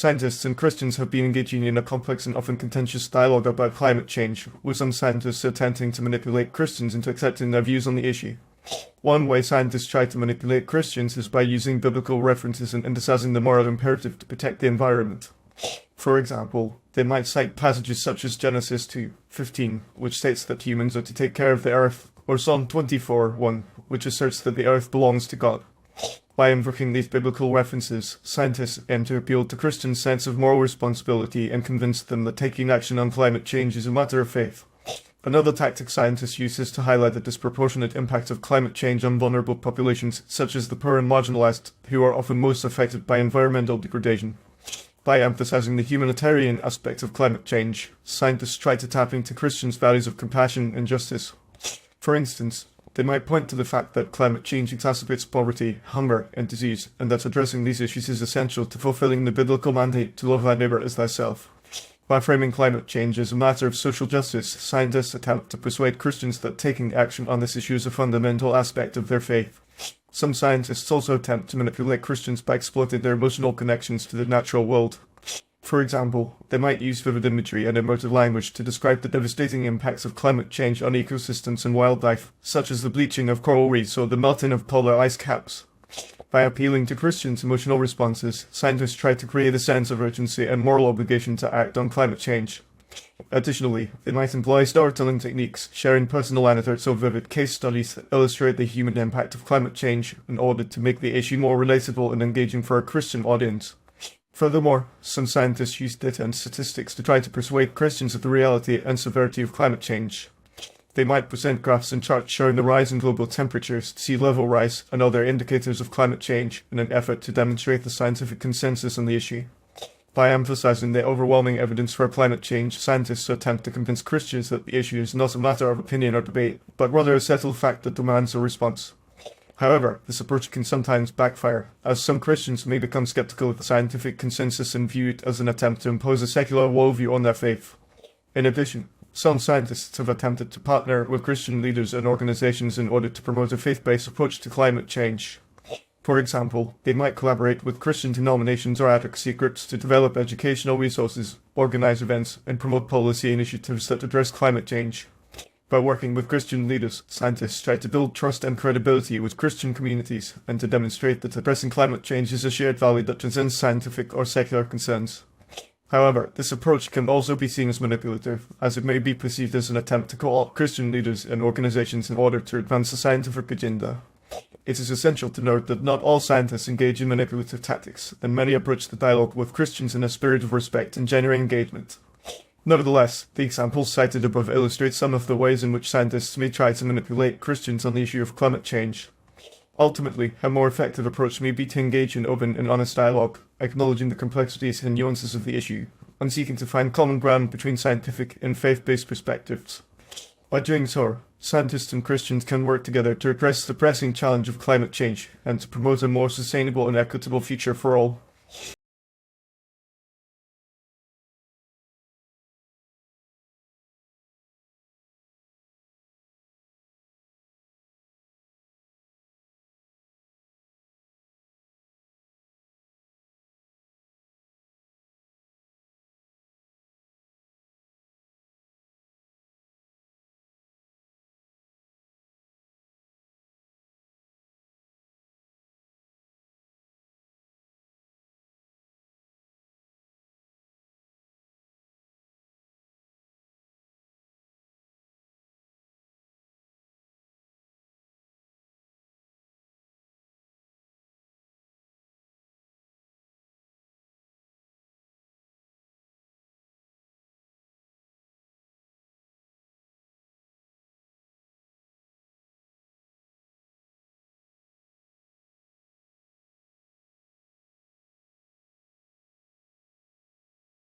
Scientists and Christians have been engaging in a complex and often contentious dialogue about climate change, with some scientists attempting to manipulate Christians into accepting their views on the issue. One way scientists try to manipulate Christians is by using biblical references and emphasizing the moral imperative to protect the environment. For example, they might cite passages such as Genesis 2:15, which states that humans are to take care of the earth, or Psalm 24:1, which asserts that the earth belongs to God. By invoking these biblical references, scientists aim to appeal to Christians' sense of moral responsibility and convince them that taking action on climate change is a matter of faith. Another tactic scientists use is to highlight the disproportionate impact of climate change on vulnerable populations, such as the poor and marginalized, who are often most affected by environmental degradation. By emphasizing the humanitarian aspect of climate change, scientists try to tap into Christians' values of compassion and justice. For instance, they might point to the fact that climate change exacerbates poverty, hunger, and disease, and that addressing these issues is essential to fulfilling the biblical mandate to love thy neighbor as thyself. By framing climate change as a matter of social justice, scientists attempt to persuade Christians that taking action on this issue is a fundamental aspect of their faith. Some scientists also attempt to manipulate Christians by exploiting their emotional connections to the natural world. For example, they might use vivid imagery and emotive language to describe the devastating impacts of climate change on ecosystems and wildlife, such as the bleaching of coral reefs or the melting of polar ice caps. By appealing to Christians' emotional responses, scientists try to create a sense of urgency and moral obligation to act on climate change. Additionally, they might employ storytelling techniques, sharing personal anecdotes or vivid case studies that illustrate the human impact of climate change in order to make the issue more relatable and engaging for a Christian audience. Furthermore, some scientists use data and statistics to try to persuade Christians of the reality and severity of climate change. They might present graphs and charts showing the rise in global temperatures, sea level rise, and other indicators of climate change in an effort to demonstrate the scientific consensus on the issue. By emphasizing the overwhelming evidence for climate change, scientists attempt to convince Christians that the issue is not a matter of opinion or debate, but rather a settled fact that demands a response. However, this approach can sometimes backfire, as some Christians may become skeptical of the scientific consensus and view it as an attempt to impose a secular worldview on their faith. In addition, some scientists have attempted to partner with Christian leaders and organizations in order to promote a faith-based approach to climate change. For example, they might collaborate with Christian denominations or advocacy groups to develop educational resources, organize events, and promote policy initiatives that address climate change. By working with Christian leaders, scientists try to build trust and credibility with Christian communities and to demonstrate that addressing climate change is a shared value that transcends scientific or secular concerns. However, this approach can also be seen as manipulative, as it may be perceived as an attempt to co-opt Christian leaders and organizations in order to advance a scientific agenda. It is essential to note that not all scientists engage in manipulative tactics, and many approach the dialogue with Christians in a spirit of respect and genuine engagement. Nevertheless, the examples cited above illustrate some of the ways in which scientists may try to manipulate Christians on the issue of climate change. Ultimately, a more effective approach may be to engage in open and honest dialogue, acknowledging the complexities and nuances of the issue, and seeking to find common ground between scientific and faith-based perspectives. By doing so, scientists and Christians can work together to address the pressing challenge of climate change and to promote a more sustainable and equitable future for all.